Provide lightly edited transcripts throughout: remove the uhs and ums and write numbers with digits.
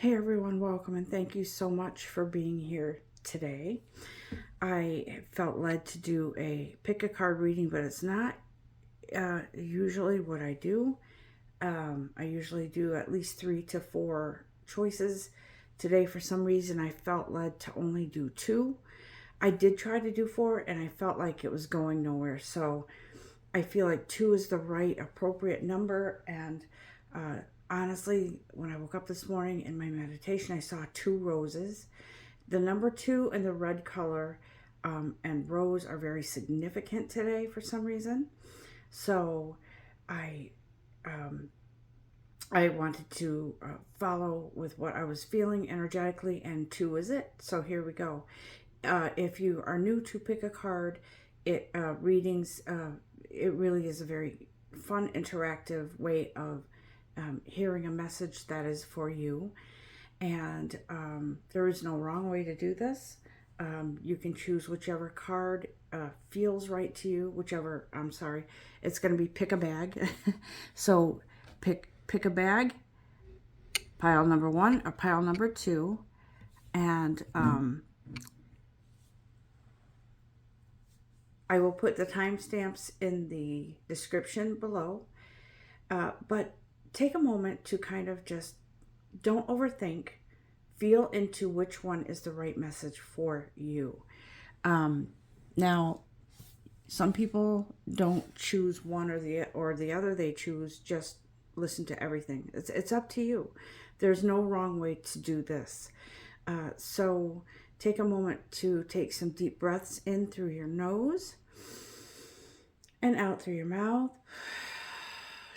Hey everyone, welcome and thank you so much for being here today. I felt led to do a pick a card reading, but it's not usually what I do. I usually do at least 3 to 4 choices. Today, for some reason, I felt led to only do 2. I did try to do 4 and I felt like it was going nowhere. So I feel like 2 is the right appropriate number. And uh, honestly, when I woke up this morning in my meditation, I saw 2 roses. The number 2 and the red color and rose are very significant today for some reason. So I um, I wanted to follow with what I was feeling energetically, and 2 is it. So here we go. If you are new to pick a card, readings, it really is a very fun, interactive way of hearing a message that is for you. And there is no wrong way to do this. You can choose whichever card feels right to you. It's going to be pick a bag. So pick a bag, pile number 1 or pile number 2, and I will put the timestamps in the description below. But take a moment to kind of just don't overthink. Feel into which one is the right message for you. Now, some people don't choose one or the other. They choose just listen to everything. It's up to you. There's no wrong way to do this. So take a moment to take some deep breaths in through your nose and out through your mouth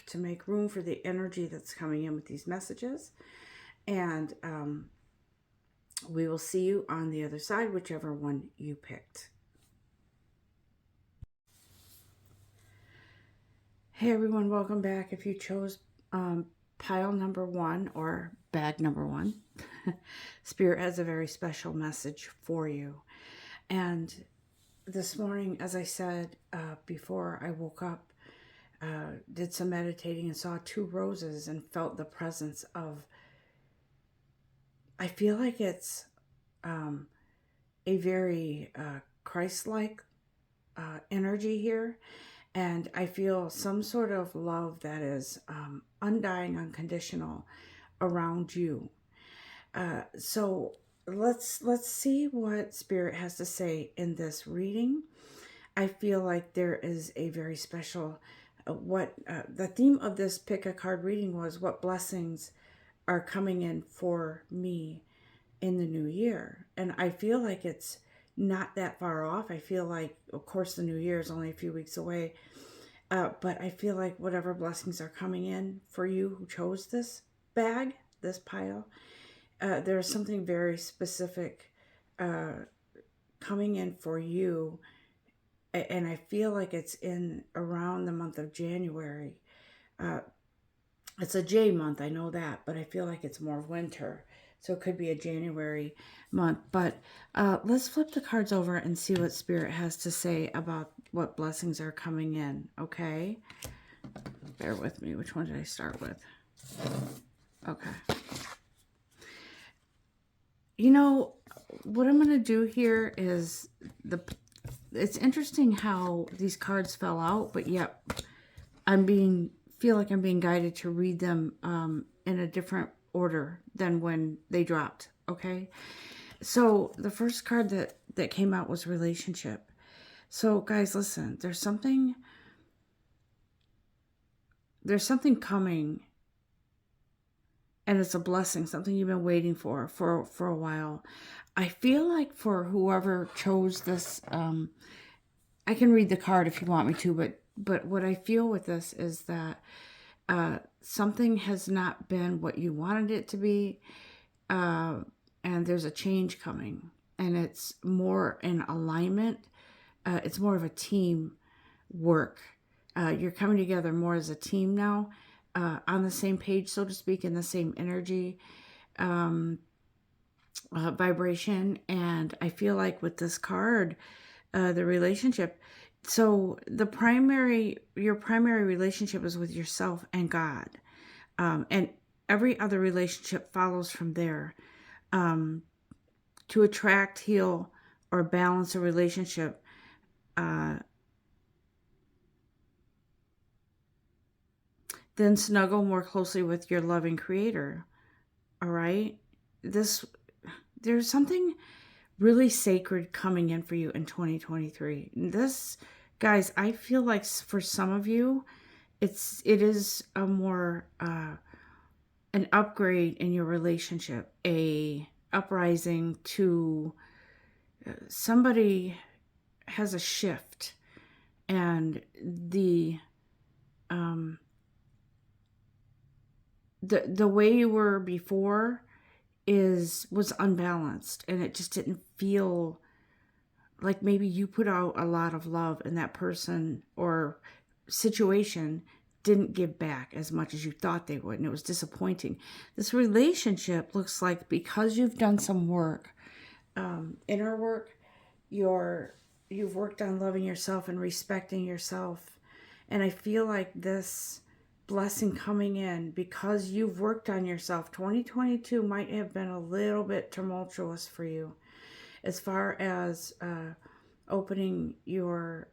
to make room for the energy that's coming in with these messages. And we will see you on the other side, whichever one you picked. Hey everyone, welcome back. If you chose pile number 1 or bag number 1, Spirit has a very special message for you. And this morning, as I said before I woke up, did some meditating and saw 2 roses and felt the presence of, I feel like it's a very Christ-like energy here. And I feel some sort of love that is undying, unconditional around you. So let's see what Spirit has to say in this reading. I feel like there is a very special, the theme of this pick a card reading was what blessings are coming in for me in the new year. And I feel like it's not that far off. I feel like, of course, the new year is only a few weeks away. But I feel like whatever blessings are coming in for you who chose this bag, this pile, there's something very specific coming in for you. And I feel like it's in around the month of January. It's a J month, I know that, but I feel like it's more winter. So it could be a January month. But let's flip the cards over and see what Spirit has to say about what blessings are coming in, okay? Bear with me. Which one did I start with? Okay. You know, what I'm going to do here is it's interesting how these cards fell out, but yet feel like I'm being guided to read them in a different order than when they dropped, okay? So the first card that came out was relationship. So guys, listen, there's something coming, and it's a blessing, something you've been waiting for a while. I feel like for whoever chose this, I can read the card if you want me to, but what I feel with this is that something has not been what you wanted it to be, and there's a change coming, and it's more in alignment. It's more of a team work. You're coming together more as a team now, on the same page, so to speak, in the same energy, vibration. And I feel like with this card, the relationship, so your primary relationship is with yourself and God. And every other relationship follows from there. To attract, heal, or balance a relationship, uh, then snuggle more closely with your loving creator. All right? This There's something really sacred coming in for you in 2023. This, guys, I feel like for some of you, it is a more an upgrade in your relationship, a uprising to somebody has a shift, and um the way you were before was unbalanced, and it just didn't feel like maybe you put out a lot of love and that person or situation didn't give back as much as you thought they would, and it was disappointing. This relationship looks like, because you've done some work, inner work, you've worked on loving yourself and respecting yourself. And I feel like this blessing coming in, because you've worked on yourself, 2022 might have been a little bit tumultuous for you as far as opening your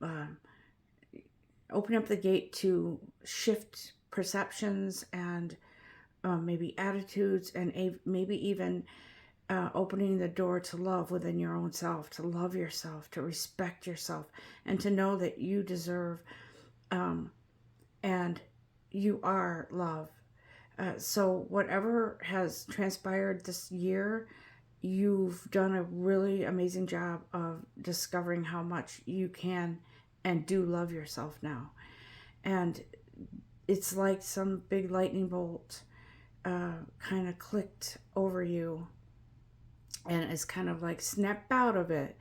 uh, open up the gate to shift perceptions and maybe attitudes, and maybe even opening the door to love within your own self, to love yourself, to respect yourself, and to know that you deserve and you are love. So whatever has transpired this year, you've done a really amazing job of discovering how much you can and do love yourself now. And it's like some big lightning bolt kind of clicked over you, and it's kind of like snapped out of it.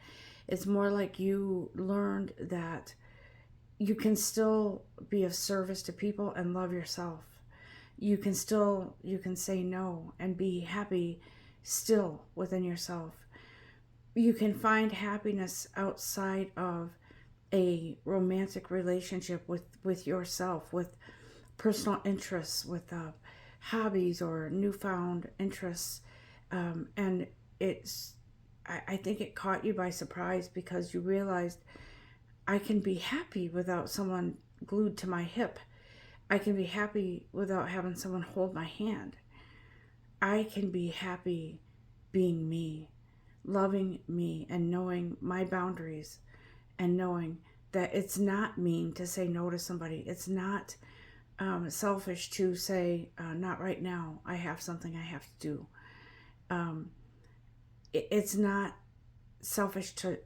It's more like you learned that you can still be of service to people and love yourself. You can say no and be happy still within yourself. You can find happiness outside of a romantic relationship with yourself, with personal interests, with hobbies or newfound interests. And it's, I think it caught you by surprise, because you realized, I can be happy without someone glued to my hip. I can be happy without having someone hold my hand. I can be happy being me, loving me, and knowing my boundaries, and knowing that it's not mean to say no to somebody. It's not selfish to say, not right now, I have something I have to do. It's not selfish to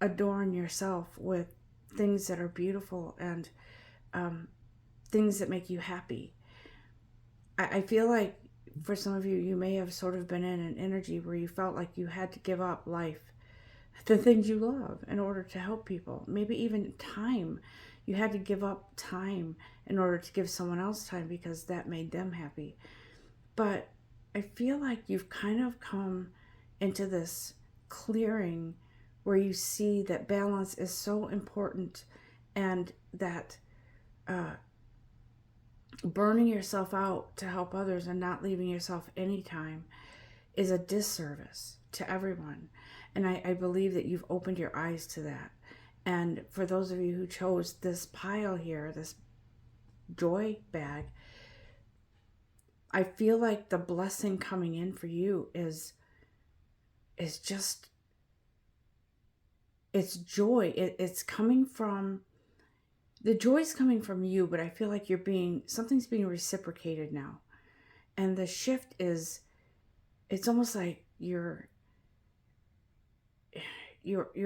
adorn yourself with things that are beautiful and things that make you happy. I feel like for some of you, you may have sort of been in an energy where you felt like you had to give up life, the things you love, in order to help people. Maybe even time. You had to give up time in order to give someone else time, because that made them happy. But I feel like you've kind of come into this clearing where you see that balance is so important, and that burning yourself out to help others and not leaving yourself any time is a disservice to everyone. And I believe that you've opened your eyes to that. And for those of you who chose this pile here, this joy bag, I feel like the blessing coming in for you is just, it's joy. It's coming from, the joy's coming from you, but I feel like something's being reciprocated now. And the shift is, it's almost like you're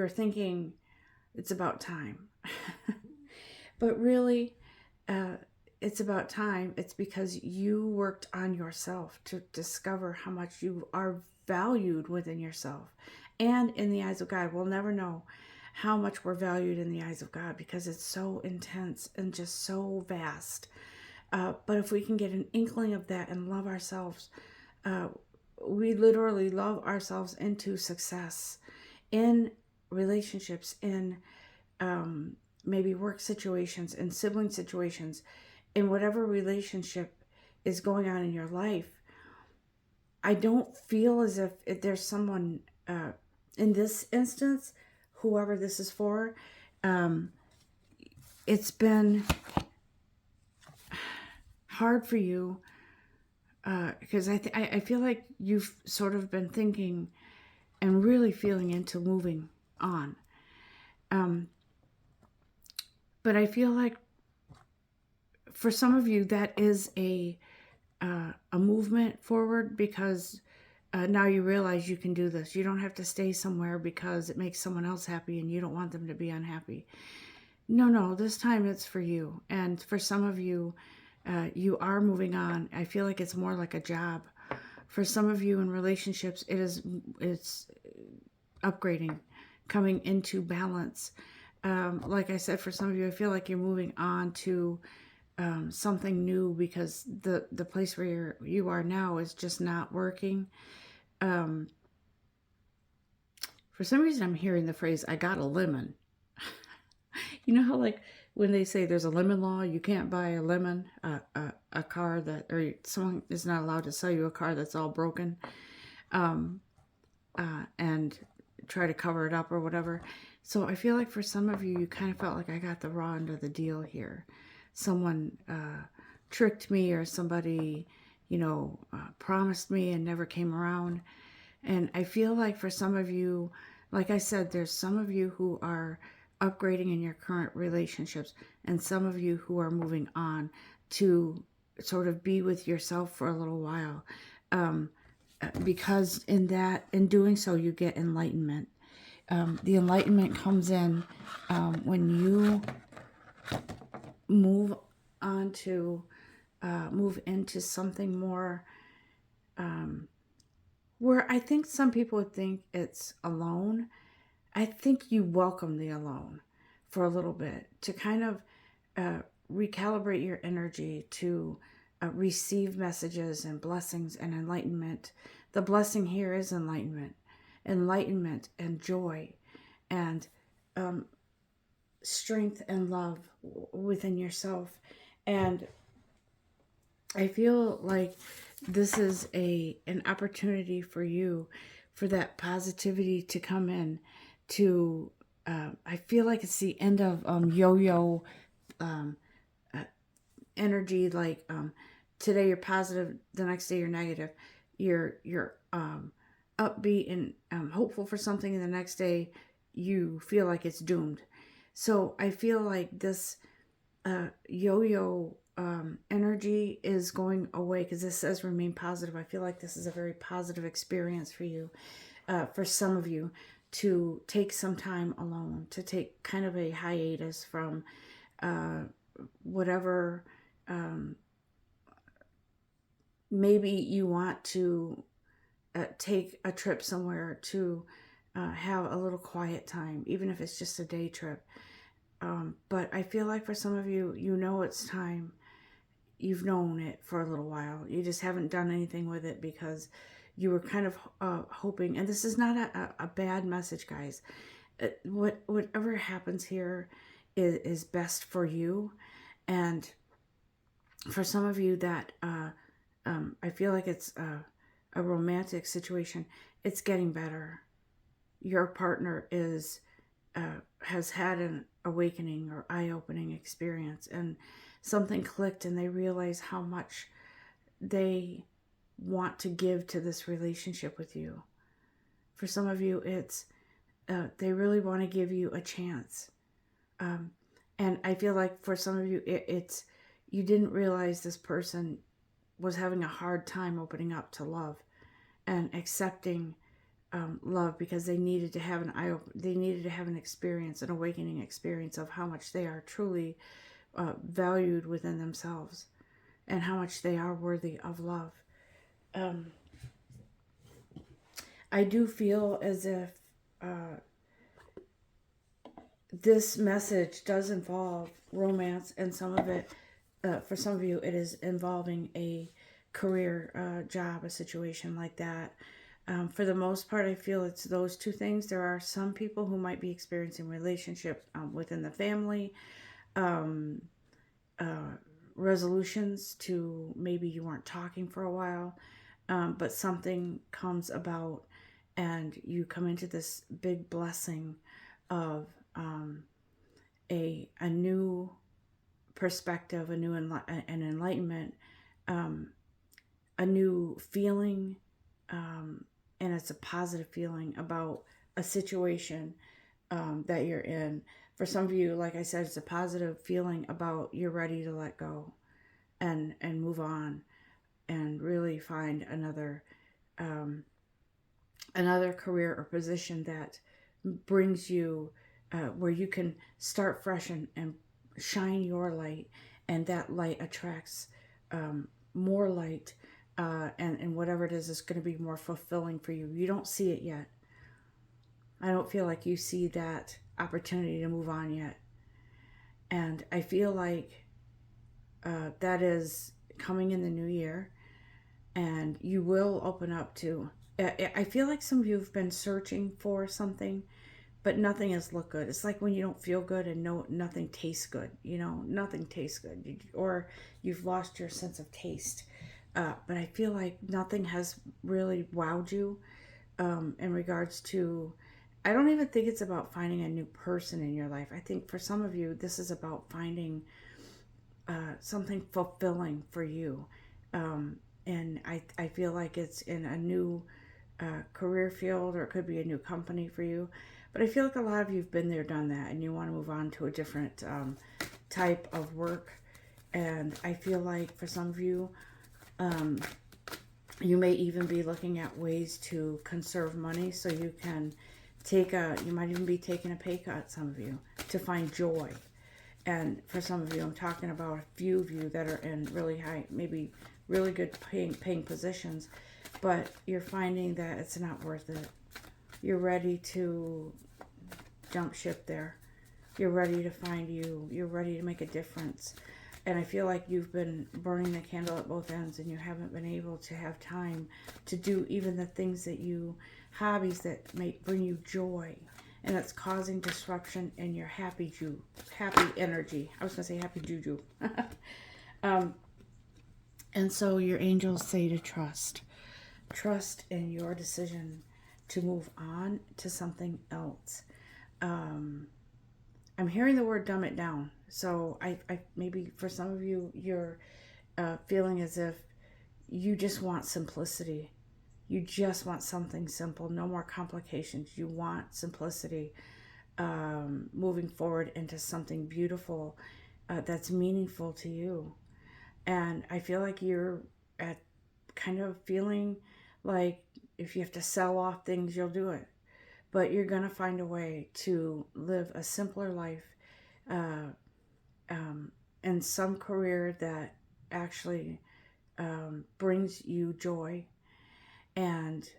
thinking it's about time. But really, it's about time. It's because you worked on yourself to discover how much you are valued within yourself and in the eyes of God. We'll never know how much we're valued in the eyes of God, because it's so intense and just so vast. But if we can get an inkling of that and love ourselves, we literally love ourselves into success in relationships, in maybe work situations, in sibling situations, in whatever relationship is going on in your life, I don't feel as if there's someone in this instance, whoever this is for, um, it's been hard for you because I feel like you've sort of been thinking and really feeling into moving on. Um, but I feel like for some of you that is a movement forward because now you realize you can do this. You don't have to stay somewhere because it makes someone else happy and you don't want them to be unhappy. No, this time it's for you. And for some of you, you are moving on. I feel like it's more like a job. For some of you in relationships, it's upgrading, coming into balance. Like I said, for some of you, I feel like you're moving on to something new because the place where you are now is just not working. Um, for some reason, I'm hearing the phrase "I got a lemon." You know how like when they say there's a lemon law, you can't buy a lemon, a car that, or someone is not allowed to sell you a car that's all broken, um, and try to cover it up or whatever. So I feel like for some of you, you kind of felt like I got the raw end of the deal here. Someone tricked me, or somebody, promised me and never came around. And I feel like for some of you, like I said, there's some of you who are upgrading in your current relationships, and some of you who are moving on to sort of be with yourself for a little while. Because in doing so, you get enlightenment. The enlightenment comes in when you move on to move into something more where I think some people would think it's alone. I think you welcome the alone for a little bit to kind of recalibrate your energy to receive messages and blessings and enlightenment. The blessing here is enlightenment and joy and strength and love within yourself. And I feel like this is an opportunity for you, for that positivity to come in. To I feel like it's the end of yo-yo energy. Like today you're positive, the next day you're negative. You're upbeat and hopeful for something, and the next day you feel like it's doomed. So I feel like this yo-yo energy is going away because this says remain positive. I feel like this is a very positive experience for you, for some of you, to take some time alone, to take kind of a hiatus from whatever. Maybe you want to take a trip somewhere to have a little quiet time, even if it's just a day trip. But I feel like for some of you, it's time. You've known it for a little while. You just haven't done anything with it because you were kind of hoping. And this is not a bad message, guys. Whatever happens here is best for you. And for some of you that I feel like it's a romantic situation, it's getting better. Your partner has had an awakening or eye-opening experience, and something clicked, and they realize how much they want to give to this relationship with you. For some of you, it's they really want to give you a chance, and I feel like for some of you, it's you didn't realize this person was having a hard time opening up to love and accepting love, because they needed to have an experience, an awakening experience of how much they are truly valued within themselves and how much they are worthy of love. I do feel as if this message does involve romance, and some of it, for some of you, it is involving a career, job, a situation like that. For the most part, I feel it's those two things. There are some people who might be experiencing relationships within the family, resolutions to maybe you weren't talking for a while, but something comes about and you come into this big blessing of a new perspective, an enlightenment, um, a new feeling, and it's a positive feeling about a situation that you're in. For some of you, like I said, it's a positive feeling about you're ready to let go and move on and really find another career or position that brings you where you can start fresh and shine your light, and that light attracts more light, and whatever it is going to be more fulfilling for you. You don't see it yet. I don't feel like you see that opportunity to move on yet. And I feel like that is coming in the new year, and you will open up to. I feel like some of you have been searching for something, but nothing has looked good. It's like when you don't feel good and nothing tastes good. Nothing tastes good, or you've lost your sense of taste. But I feel like nothing has really wowed you in regards to. I don't even think it's about finding a new person in your life. I think for some of you, this is about finding something fulfilling for you. And I feel like it's in a new career field, or it could be a new company for you. But I feel like a lot of you have been there, done that, and you want to move on to a different type of work. And I feel like for some of you, you may even be looking at ways to conserve money so you can you might even be taking a pay cut, some of you, to find joy. And for some of you, I'm talking about a few of you that are in really high, maybe really good paying positions, but you're finding that it's not worth it. You're ready to jump ship there. You're ready to find you. You're ready to make a difference. And I feel like you've been burning the candle at both ends, and you haven't been able to have time to do even the things hobbies that may bring you joy. And it's causing disruption in your happy energy. I was going to say happy juju. And so your angels say to trust. Trust in your decision to move on to something else. I'm hearing the word dumb it down. So I maybe for some of you, you're feeling as if you just want simplicity. You just want something simple, no more complications. You want simplicity, moving forward into something beautiful that's meaningful to you. And I feel like you're at kind of feeling like if you have to sell off things, you'll do it. But you're going to find a way to live a simpler life in some career that actually brings you joy and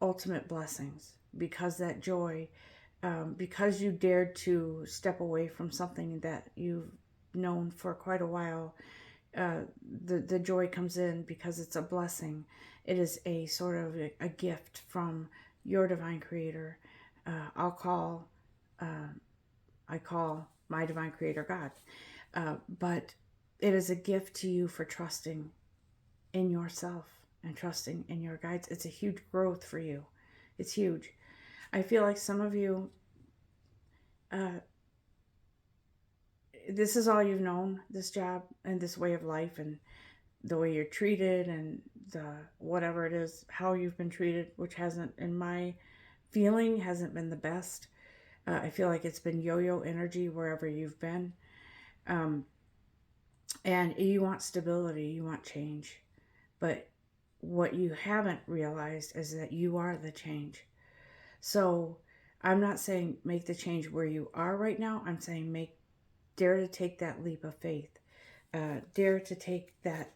ultimate blessings, because that joy, because you dared to step away from something that you've known for quite a while, the joy comes in because it's a blessing. It is a sort of a gift from your divine creator. I call my divine creator God, but it is a gift to you for trusting in yourself and trusting in your guides. It's a huge growth for you. It's huge. I feel like some of you, this is all you've known, this job and this way of life, and the way you're treated, and the whatever it is, how you've been treated, which hasn't, in my feeling, hasn't been the best. I feel like it's been yo-yo energy wherever you've been. And you want stability, you want change. But what you haven't realized is that you are the change. So I'm not saying make the change where you are right now. I'm saying dare to take that leap of faith. Dare to take that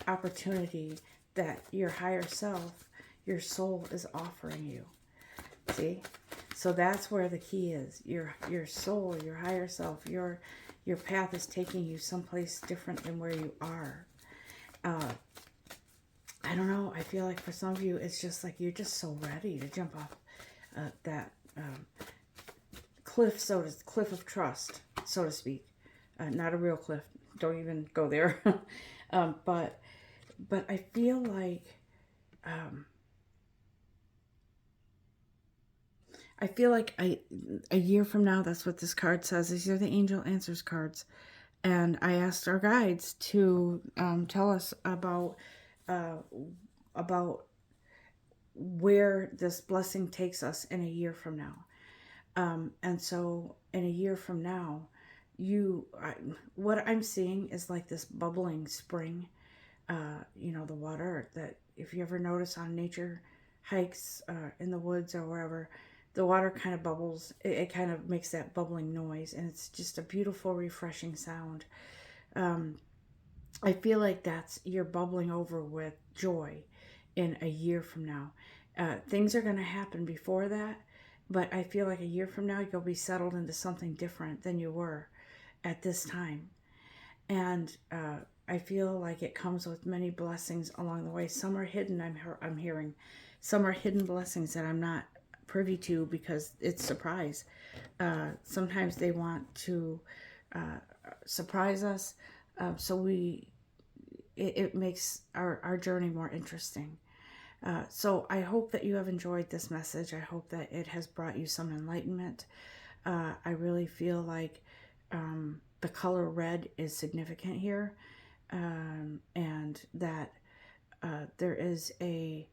opportunity that your higher self, your soul, is offering you. See? So that's where the key is. Your soul, your higher self, your path is taking you someplace different than where you are. I don't know. I feel like for some of you, it's just like you're just so ready to jump off that cliff of trust, so to speak. Not a real cliff. don't even go there. But I feel like um, a year from now, that's what this card says. These are the angel answers cards. And I asked our guides to tell us uh, about where this blessing takes us in a year from now. And so in a year from now, what I'm seeing is like this bubbling spring. The water that, if you ever notice on nature hikes in the woods or wherever, the water kind of bubbles. It kind of makes that bubbling noise, and it's just a beautiful, refreshing sound. Um, I feel like you're bubbling over with joy in a year from now. Things are going to happen before that, but I feel like a year from now, you'll be settled into something different than you were at this time. And I feel like it comes with many blessings along the way. Some are hidden. I'm hearing some are hidden blessings that I'm not privy to because it's surprise. Sometimes they want to surprise us, so it makes our journey more interesting. So I hope that you have enjoyed this message. I hope that it has brought you some enlightenment. I really feel like the color red is significant here, and that there is a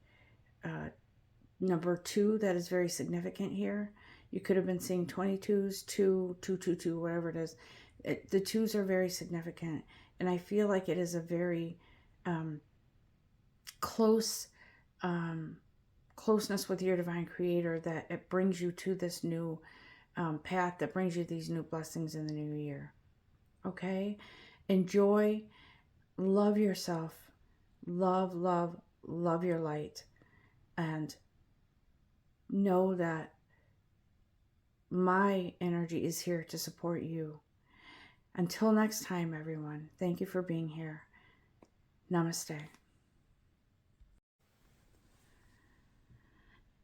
number 2 that is very significant here. You could have been seeing 22s, 2, 2, 2, 2, whatever it is. The 2s are very significant, and I feel like it is a very close closeness with your divine creator, that it brings you to this new path, that brings you these new blessings in the new year. Okay? Enjoy, love yourself, love, love, love your light, and know that my energy is here to support you. Until next time, everyone, thank you for being here. Namaste.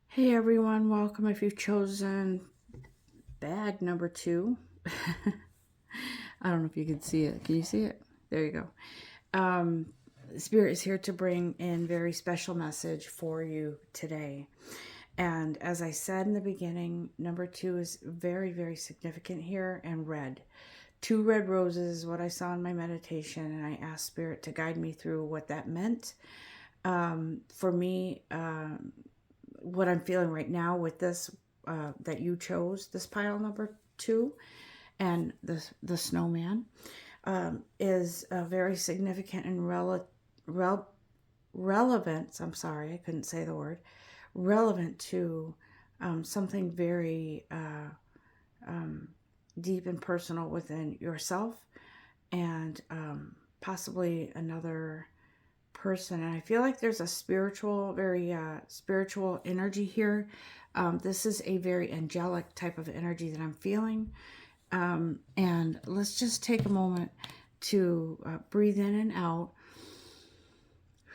Hey everyone, welcome if you've chosen bag number 2. I don't know if you can see it. Can you see it? There you go. Spirit is here to bring in very special message for you today. And as I said in the beginning, number 2 is very, very significant here, and red. 2 red roses is what I saw in my meditation, and I asked Spirit to guide me through what that meant. For me, what I'm feeling right now with this, that you chose this pile number 2, and the snowman, is very significant and relevant. I'm sorry, I couldn't say the word. Relevant to something very deep and personal within yourself, and possibly another person. And I feel like there's a very spiritual energy here. This is a very angelic type of energy that I'm feeling. And let's just take a moment to breathe in and out,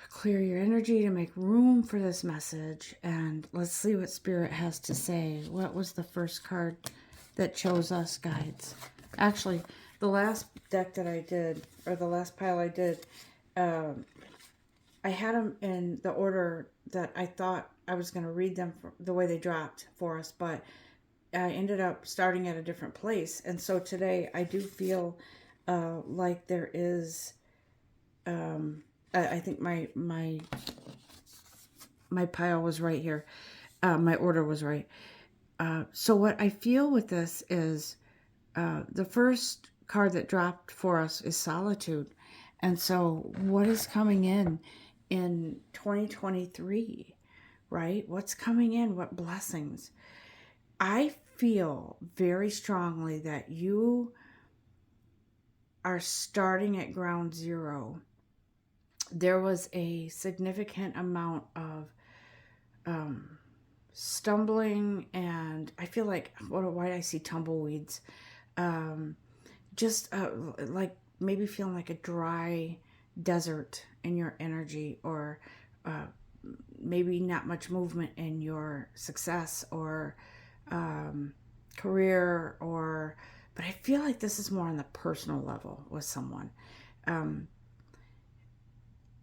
clear your energy to make room for this message, and let's see what Spirit has to say. What was the first card that chose us, guides? Actually, the last deck that I did, or the last pile I did, I had them in the order that I thought I was going to read them the way they dropped for us, but I ended up starting at a different place. And so today I do feel like there is, I think my pile was right here. My order was right. So what I feel with this is the first card that dropped for us is solitude. And so what is coming in 2023, right? What's coming in? What blessings? I feel very strongly that you are starting at ground zero. There was a significant amount of stumbling, and I feel like, why do I see tumbleweeds? Just like maybe feeling like a dry desert in your energy, or maybe not much movement in your success or career, but I feel like this is more on the personal level with someone.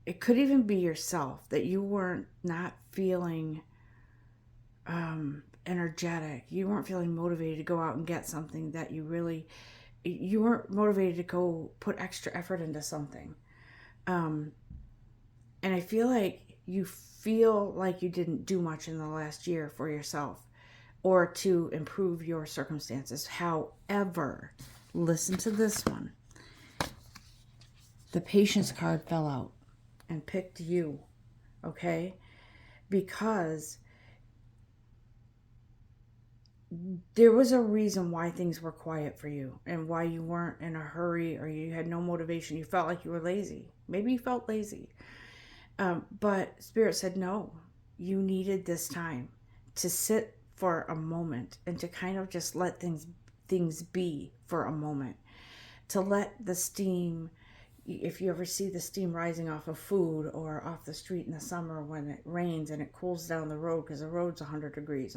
It could even be yourself, that you weren't not feeling energetic. You weren't feeling motivated to go out and get something that you weren't motivated to go put extra effort into something. And I feel like you didn't do much in the last year for yourself or to improve your circumstances. However, listen to this one. The patience card fell out and picked you, okay? Because there was a reason why things were quiet for you and why you weren't in a hurry or you had no motivation. You felt like you were lazy. Maybe you felt lazy. But Spirit said, no, you needed this time to sit for a moment and to kind of just let things be for a moment. To let the steam, if you ever see the steam rising off of food or off the street in the summer when it rains and it cools down the road because the road's 100 degrees.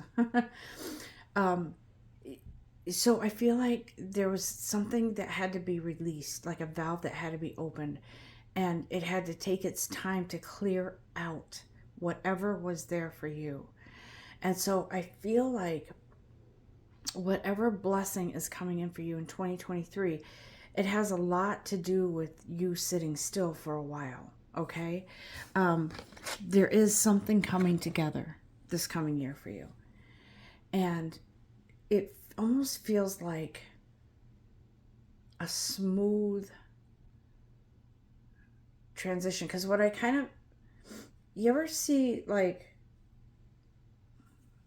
So I feel like there was something that had to be released, like a valve that had to be opened, and it had to take its time to clear out whatever was there for you. And so I feel like whatever blessing is coming in for you in 2023, it has a lot to do with you sitting still for a while, okay? There is something coming together this coming year for you. And it almost feels like a smooth transition. Because you ever see like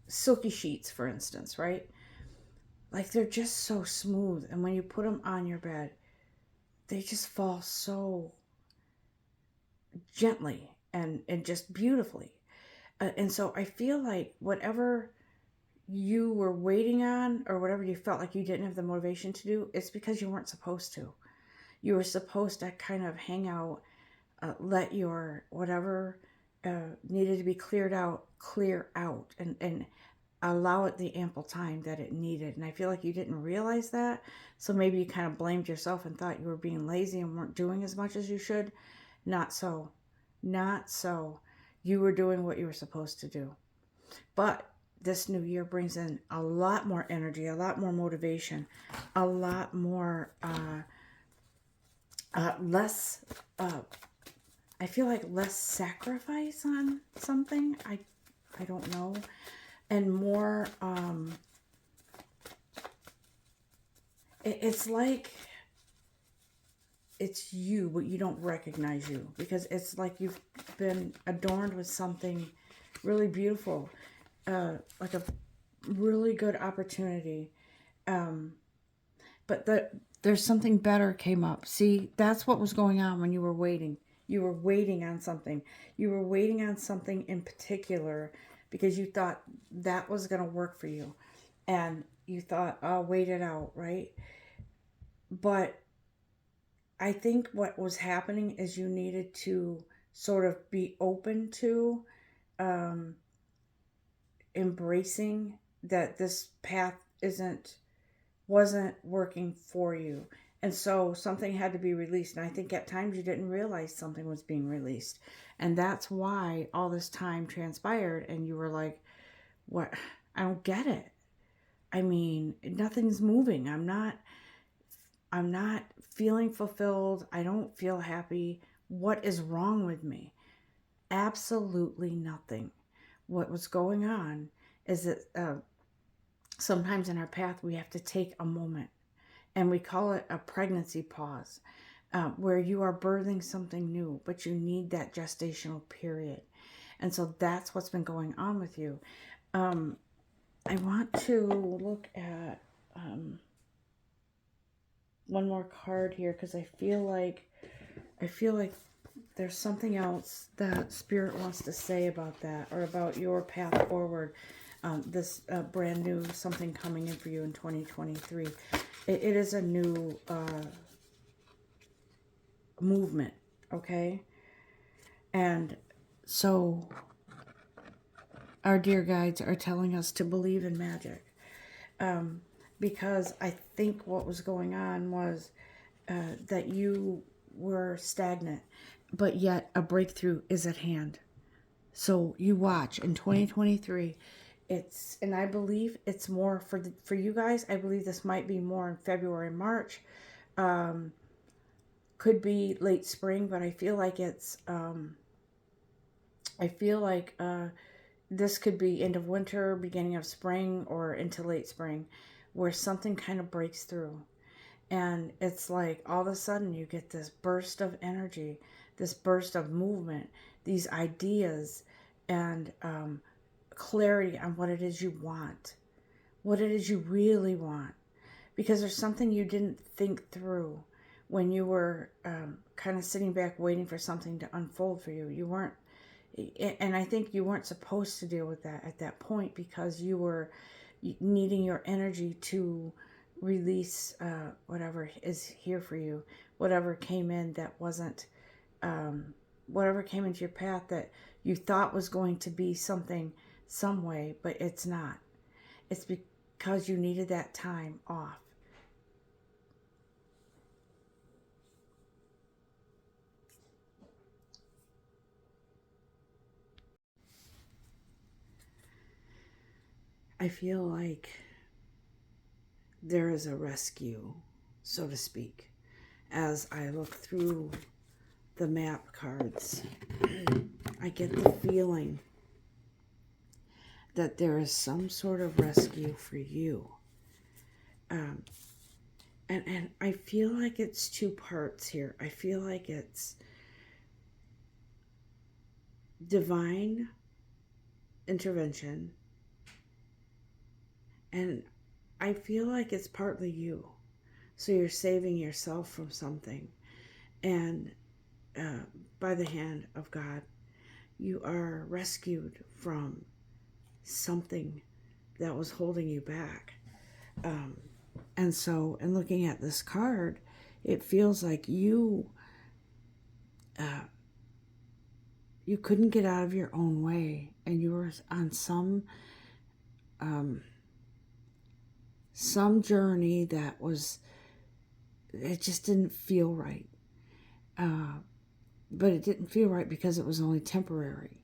silky sheets, for instance, right? Like they're just so smooth. And when you put them on your bed, they just fall so gently and just beautifully. And so I feel like whatever you were waiting on or whatever you felt like you didn't have the motivation to do, it's because you weren't supposed to. You were supposed to kind of hang out, let your whatever needed to be cleared out, clear out, and allow it the ample time that it needed. And I feel like you didn't realize that. So maybe you kind of blamed yourself and thought you were being lazy and weren't doing as much as you should. Not so. Not so. You were doing what you were supposed to do. But this new year brings in a lot more energy, a lot more motivation, a lot more, less, I feel like less sacrifice on something. I don't know. And more, it's like it's you, but you don't recognize you because it's like you've been adorned with something really beautiful, like a really good opportunity. But there's something better came up. See, that's what was going on when you were waiting. You were waiting on something. You were waiting on something in particular because you thought that was going to work for you. And you thought, I'll wait it out, right? But I think what was happening is you needed to sort of be open to embracing that this path wasn't working for you. And so something had to be released. And I think at times you didn't realize something was being released. And that's why all this time transpired. And you were like, what? I don't get it. I mean, nothing's moving. I'm not feeling fulfilled. I don't feel happy. What is wrong with me? Absolutely nothing. What was going on is that sometimes in our path we have to take a moment, and we call it a pregnancy pause, where you are birthing something new, but you need that gestational period. And so that's what's been going on with you. I want to look at one more card here because I feel like there's something else that Spirit wants to say about that, or about your path forward. This brand new something coming in for you in 2023. It is a new movement, okay? And so our dear guides are telling us to believe in magic. Because I think what was going on was that you we're stagnant, but yet a breakthrough is at hand. So you watch in 2023. And I believe it's more for you guys. I believe this might be more in February, March. Could be late spring, but I feel like it's I feel like this could be end of winter, beginning of spring, or into late spring, where something kind of breaks through. And it's like all of a sudden you get this burst of energy, this burst of movement, these ideas, and clarity on what it is you want, what it is you really want. Because there's something you didn't think through when you were kind of sitting back waiting for something to unfold for you. You weren't, and I think you weren't supposed to deal with that at that point because you were needing your energy to release whatever is here for you, whatever came in that wasn't, whatever came into your path that you thought was going to be something some way, but it's not. It's because you needed that time off. I feel like there is a rescue, so to speak, as I look through the map cards. I get the feeling that there is some sort of rescue for you. And I feel like it's two parts here. I feel like it's divine intervention, and I feel like it's partly you. So you're saving yourself from something, and by the hand of God, you are rescued from something that was holding you back. And so, in looking at this card, it feels like you couldn't get out of your own way, and you were on some journey that was, it just didn't feel right. But it didn't feel right because it was only temporary.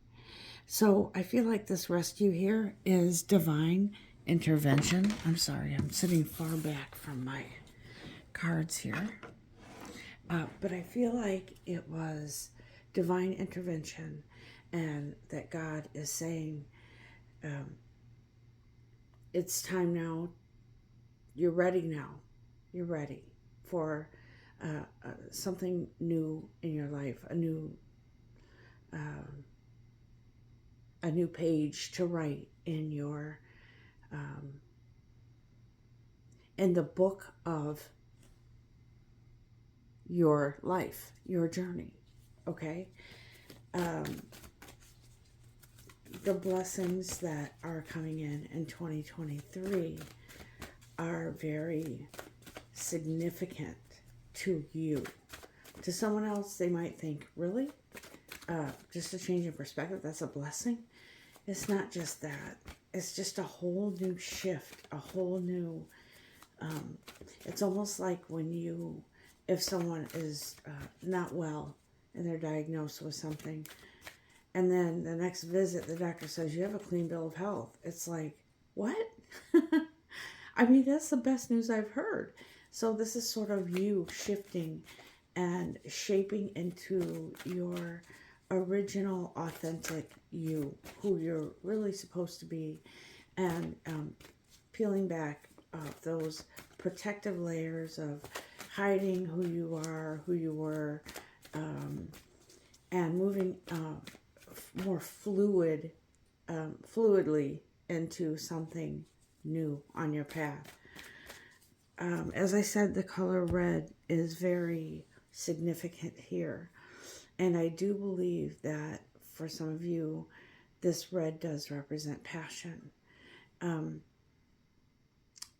So I feel like this rescue here is divine intervention. I'm sorry, I'm sitting far back from my cards here. But I feel like it was divine intervention, and that God is saying, it's time now. You're ready now. You're ready for something new in your life, a new page to write in your in the book of your life, your journey. Okay. The blessings that are coming in 2023 are very significant to you. To someone else, they might think, really? Just a change in perspective, that's a blessing? It's not just that. It's just a whole new shift, a whole new, it's almost like if someone is not well and they're diagnosed with something, and then the next visit, the doctor says, you have a clean bill of health. It's like, what? I mean, that's the best news I've heard. So this is sort of you shifting and shaping into your original, authentic you, who you're really supposed to be, and peeling back those protective layers of hiding who you are, who you were, and moving more fluidly into something new on your path. As I said, the color red is very significant here. And I do believe that for some of you, this red does represent passion.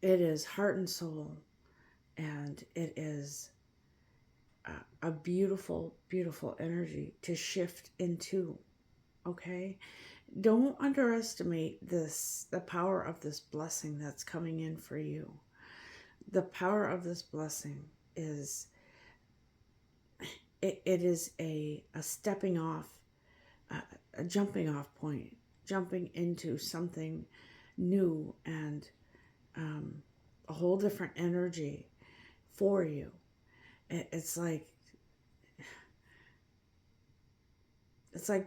It is heart and soul, and it is a beautiful, beautiful energy to shift into. Okay? Don't underestimate the power of this blessing that's coming in for you. The power of this blessing is, it is a stepping off, a jumping off point, jumping into something new and a whole different energy for you. It's like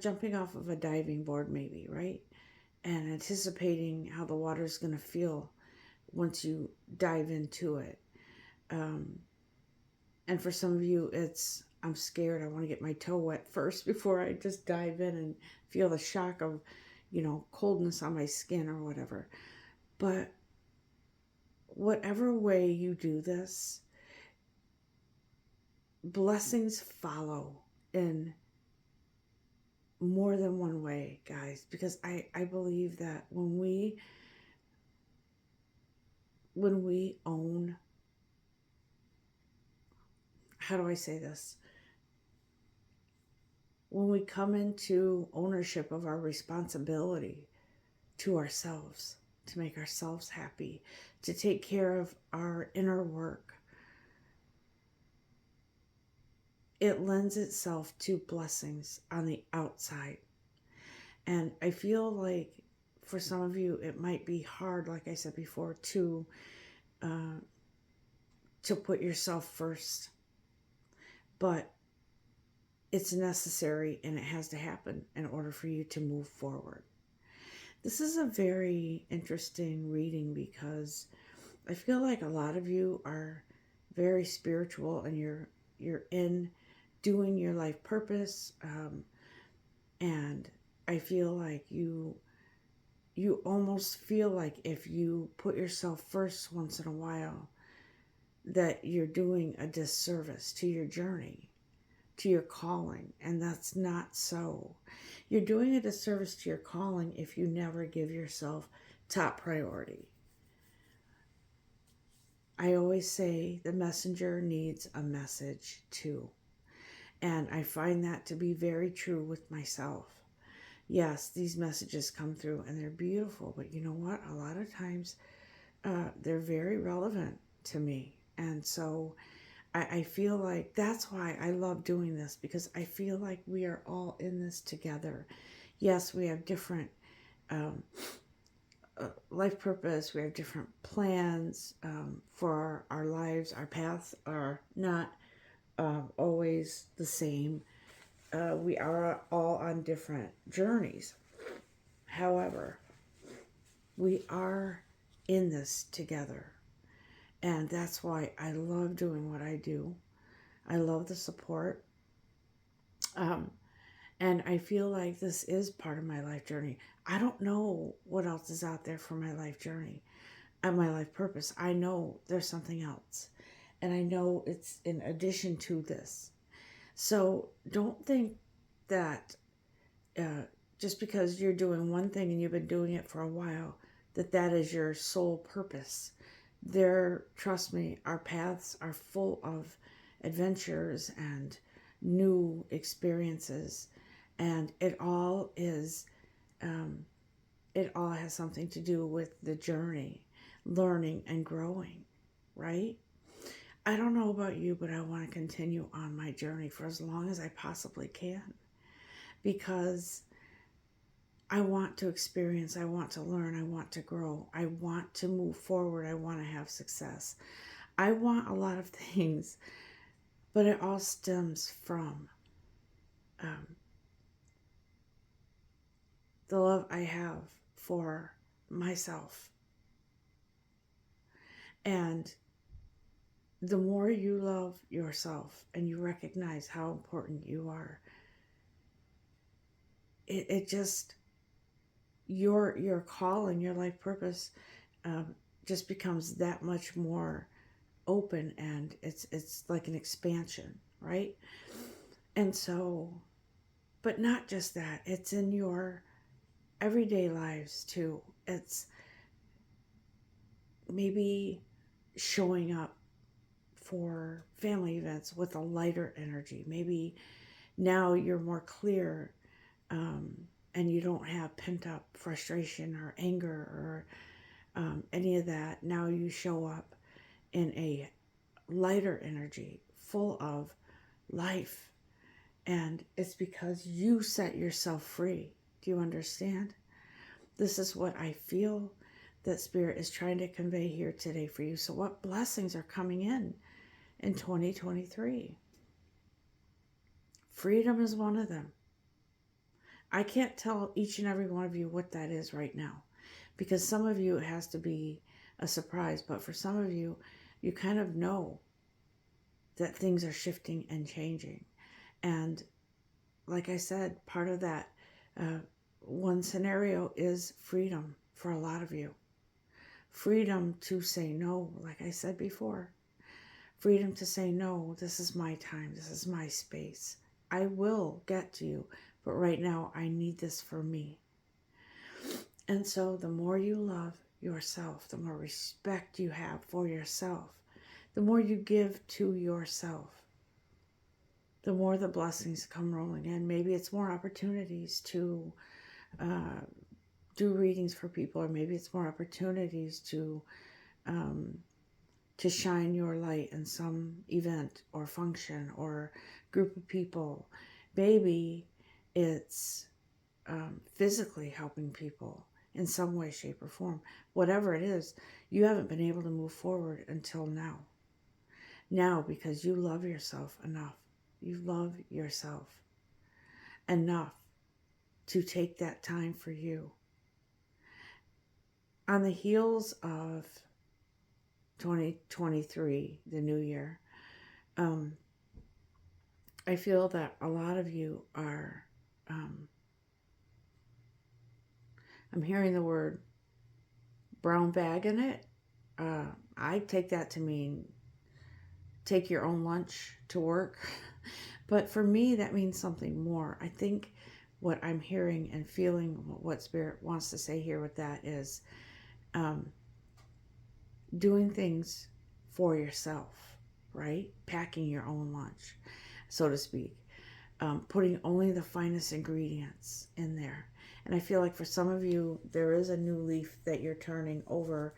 jumping off of a diving board, maybe, right? And anticipating how the water's going to feel once you dive into it. Um, and for some of you, it's, I'm scared. I want to get my toe wet first before I just dive in and feel the shock of, coldness on my skin or whatever. But whatever way you do this, blessings follow in more than one way, guys, because I believe that when we own, how do I say this? When we come into ownership of our responsibility to ourselves, to make ourselves happy, to take care of our inner work, it lends itself to blessings on the outside. And I feel like for some of you, it might be hard, like I said before, to put yourself first. But it's necessary and it has to happen in order for you to move forward. This is a very interesting reading because I feel like a lot of you are very spiritual and you're in doing your life purpose, and I feel like you almost feel like if you put yourself first once in a while, that you're doing a disservice to your journey, to your calling, and that's not so. You're doing a disservice to your calling if you never give yourself top priority. I always say the messenger needs a message too. And I find that to be very true with myself. Yes, these messages come through and they're beautiful, but you know what? A lot of times they're very relevant to me. And so I feel like that's why I love doing this, because I feel like we are all in this together. Yes, we have different life purpose, we have different plans for our lives. Our paths are not always the same. We are all on different journeys. However, we are in this together. And that's why I love doing what I do. I love the support. And I feel like this is part of my life journey. I don't know what else is out there for my life journey and my life purpose. I know there's something else. And I know it's in addition to this. So don't think that just because you're doing one thing and you've been doing it for a while, that is your sole purpose. Trust me, our paths are full of adventures and new experiences, and it all has something to do with the journey, learning and growing, right? I don't know about you, but I want to continue on my journey for as long as I possibly can, because I want to experience, I want to learn, I want to grow, I want to move forward, I want to have success. I want a lot of things, but it all stems from the love I have for myself. And the more you love yourself and you recognize how important you are, it just, your calling, your life purpose just becomes that much more open, and it's like an expansion, right? And so, but not just that, it's in your everyday lives too. It's maybe showing up for family events with a lighter energy. Maybe now you're more clear, and you don't have pent up frustration or anger or any of that. Now you show up in a lighter energy, full of life And it's because you set yourself free. Do you understand? This is what I feel that Spirit is trying to convey here today for you. So what blessings are coming in 2023? Freedom is one of them. I can't tell each and every one of you what that is right now, because some of you it has to be a surprise, but for some of you, you kind of know that things are shifting and changing. And like I said, part of that one scenario is freedom for a lot of you. Freedom to say no, like I said before. Freedom to say no, this is my time, this is my space. I will get to you, but right now I need this for me. And so the more you love yourself, the more respect you have for yourself, the more you give to yourself, the more the blessings come rolling in. Maybe it's more opportunities to do readings for people, or maybe it's more opportunities to shine your light in some event or function or group of people. Maybe it's physically helping people in some way, shape, or form. Whatever it is, you haven't been able to move forward until now. Now, because you love yourself enough. You love yourself enough to take that time for you. On the heels of 2023, the new year, I feel that a lot of you are, I'm hearing the word brown bag in it. I take that to mean take your own lunch to work. But for me, that means something more. I think what I'm hearing and feeling, what Spirit wants to say here with that is doing things for yourself, right? Packing your own lunch, so to speak. Putting only the finest ingredients in there. And I feel like for some of you, there is a new leaf that you're turning over.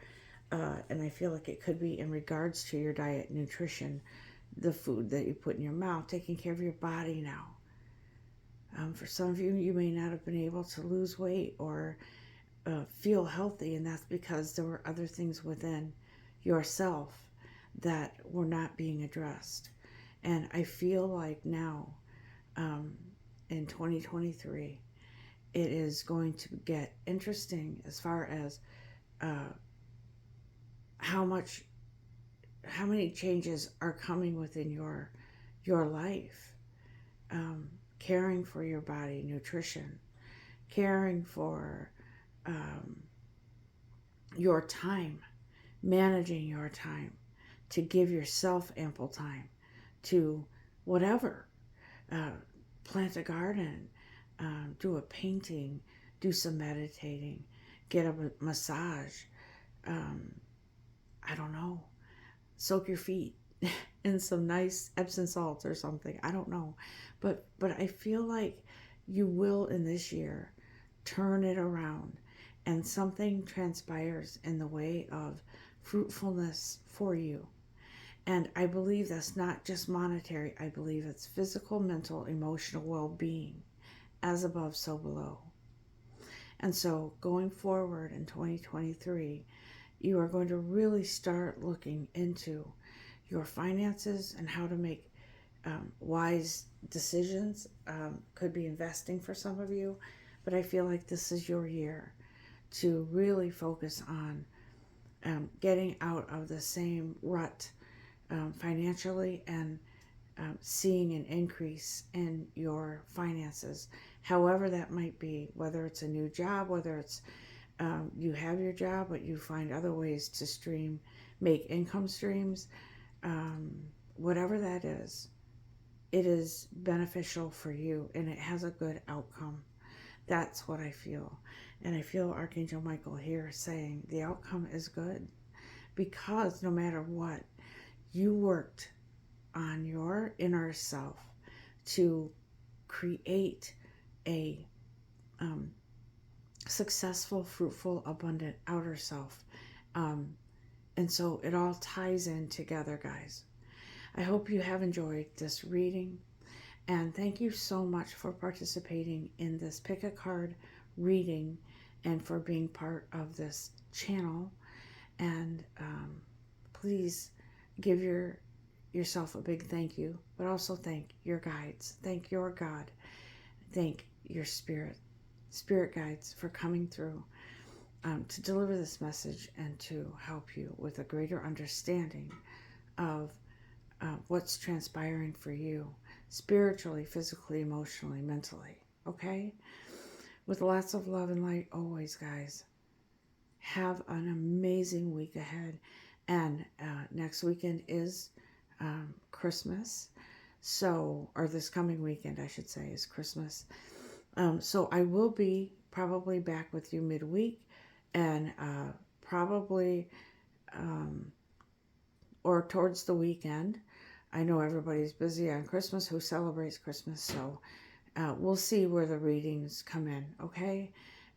And I feel like it could be in regards to your diet, nutrition, the food that you put in your mouth, taking care of your body now. For some of you, you may not have been able to lose weight or feel healthy, and that's because there were other things within yourself that were not being addressed. And I feel like now, in 2023, it is going to get interesting as far as how many changes are coming within your life. Caring for your body, nutrition, caring for your time, managing your time to give yourself ample time to whatever, plant a garden, do a painting, do some meditating, get a massage, I don't know, soak your feet in some nice Epsom salts or something. I don't know. But I feel like you will in this year turn it around and something transpires in the way of fruitfulness for you. And I believe that's not just monetary. I believe it's physical, mental, emotional well-being, as above, so below. And so going forward in 2023, you are going to really start looking into your finances and how to make wise decisions. Could be investing for some of you, but I feel like this is your year to really focus on getting out of the same rut financially and seeing an increase in your finances, however that might be, whether it's a new job, whether it's you have your job, but you find other ways to make income streams, whatever that is, it is beneficial for you and it has a good outcome. That's what I feel. And I feel Archangel Michael here saying the outcome is good because no matter what, you worked on your inner self to create a successful, fruitful, abundant outer self. And so it all ties in together, guys. I hope you have enjoyed this reading. And thank you so much for participating in this pick a card reading and for being part of this channel. And please give yourself a big thank you, but also thank your guides, thank your God, thank your spirit guides for coming through to deliver this message and to help you with a greater understanding of what's transpiring for you spiritually, physically, emotionally, mentally. Okay? With lots of love and light always, guys. Have an amazing week ahead. And next weekend is Christmas. So, or this coming weekend, I should say, is Christmas. So I will be probably back with you midweek and probably or towards the weekend. I know everybody's busy on Christmas who celebrates Christmas, so we'll see where the readings come in, okay?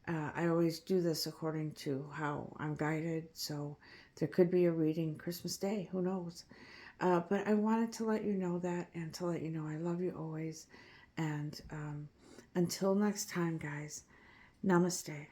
I always do this according to how I'm guided, so there could be a reading Christmas Day, who knows? But I wanted to let you know that and to let you know I love you always. And until next time, guys, namaste.